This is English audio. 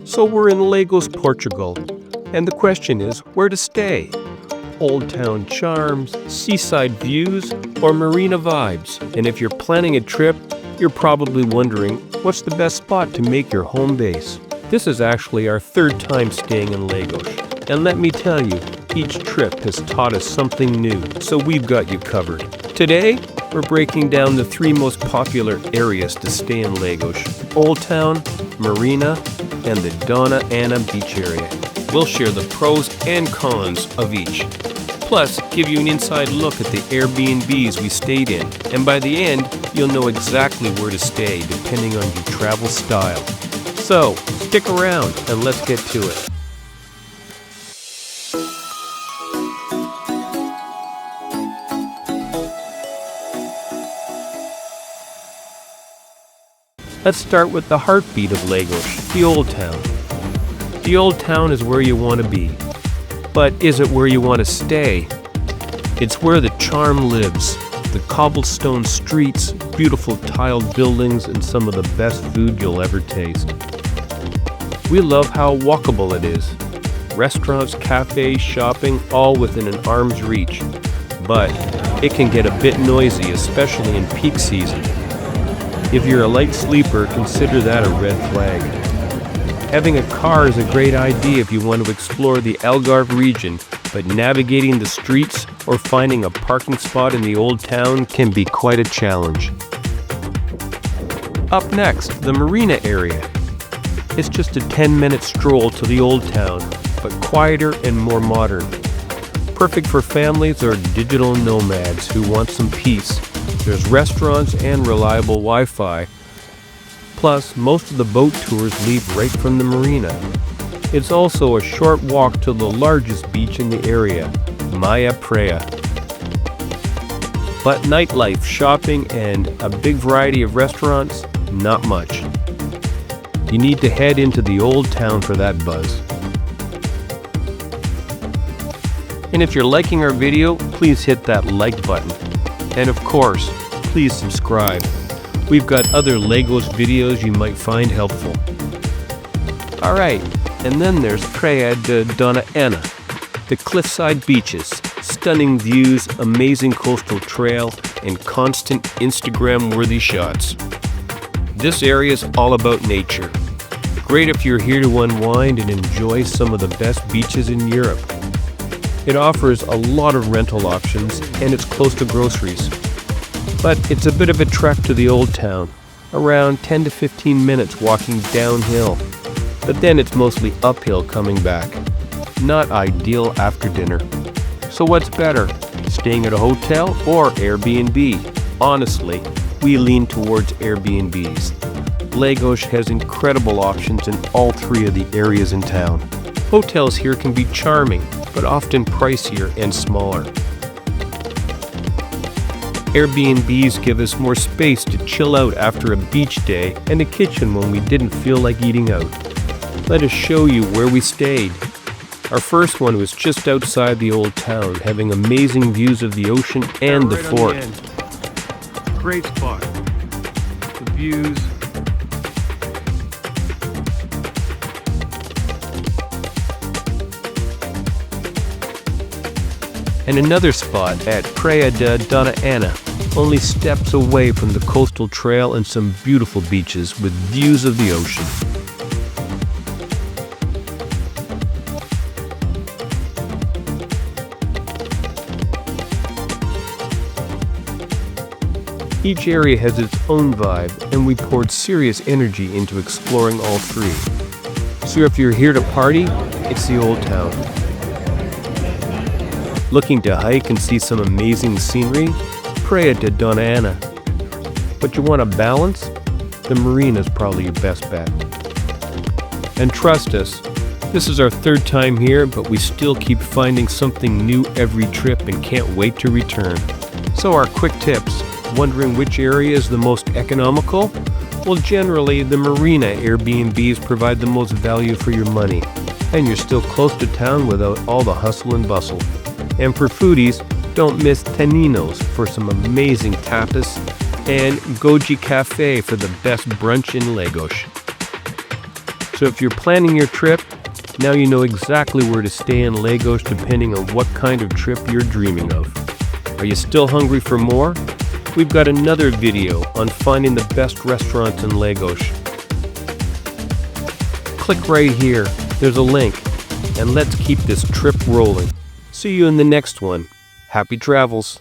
So we're in Lagos, Portugal, and the question is where to stay? Old town charms, seaside views, or marina vibes? And if you're planning a trip, you're probably wondering what's the best spot to make your home base. This is actually our third time staying in Lagos, and let me tell you, each trip has taught us something new, so we've got you covered. Today, we're breaking down the three most popular areas to stay in Lagos: Old Town, Marina, and the Dona Ana beach area. We'll share the pros and cons of each. Plus, give you an inside look at the Airbnbs we stayed in, and by the end, you'll know exactly where to stay depending on your travel style. So, stick around and let's get to it. Let's start with the heartbeat of Lagos, the Old Town. The Old Town is where you want to be. But is it where you want to stay? It's where the charm lives. The cobblestone streets, beautiful tiled buildings, and some of the best food you'll ever taste. We love how walkable it is. Restaurants, cafes, shopping, all within an arm's reach. But it can get a bit noisy, especially in peak season. If you're a light sleeper, consider that a red flag. Having a car is a great idea if you want to explore the Algarve region, but navigating the streets or finding a parking spot in the Old Town can be quite a challenge. Up next, the Marina area. It's just a 10-minute stroll to the Old Town, but quieter and more modern. Perfect for families or digital nomads who want some peace. There's restaurants and reliable Wi-Fi. Plus, most of the boat tours leave right from the marina. It's also a short walk to the largest beach in the area, Praia. But nightlife, shopping, and a big variety of restaurants, not much. You need to head into the Old Town for that buzz. And if you're liking our video, please hit that like button. And of course, please subscribe. We've got other Lagos videos you might find helpful. Alright, and then there's Praia de Dona Ana, the cliffside beaches, stunning views, amazing coastal trail, and constant Instagram-worthy shots. This area is all about nature. Great if you're here to unwind and enjoy some of the best beaches in Europe. It offers a lot of rental options, and it's close to groceries. But it's a bit of a trek to the Old Town, around 10 to 15 minutes walking downhill. But then it's mostly uphill coming back. Not ideal after dinner. So what's better, staying at a hotel or Airbnb? Honestly, we lean towards Airbnbs. Lagos has incredible options in all three of the areas in town. Hotels here can be charming, but often pricier and smaller. Airbnbs give us more space to chill out after a beach day and a kitchen when we didn't feel like eating out. Let us show you where we stayed. Our first one was just outside the Old Town, having amazing views of the ocean and the fort. Great spot. The views. And another spot at Praia de Dona Ana, only steps away from the coastal trail and some beautiful beaches with views of the ocean. Each area has its own vibe, and we poured serious energy into exploring all three. So if you're here to party, it's the Old Town. Looking to hike and see some amazing scenery? Praia de Dona Ana. But you want a balance? The Marina is probably your best bet. And trust us, this is our third time here, but we still keep finding something new every trip and can't wait to return. So our quick tips. Wondering which area is the most economical? Well, generally, the Marina Airbnbs provide the most value for your money, and you're still close to town without all the hustle and bustle. And for foodies, don't miss Taninos for some amazing tapas, and Goji Cafe for the best brunch in Lagos. So So if you're planning your trip, now you know exactly where to stay in Lagos depending on what kind of trip you're dreaming of. Are you still hungry for more? We've got another video on finding the best restaurants in Lagos. Click right here, there's a link, and let's keep this trip rolling. See you in the next one. Happy travels!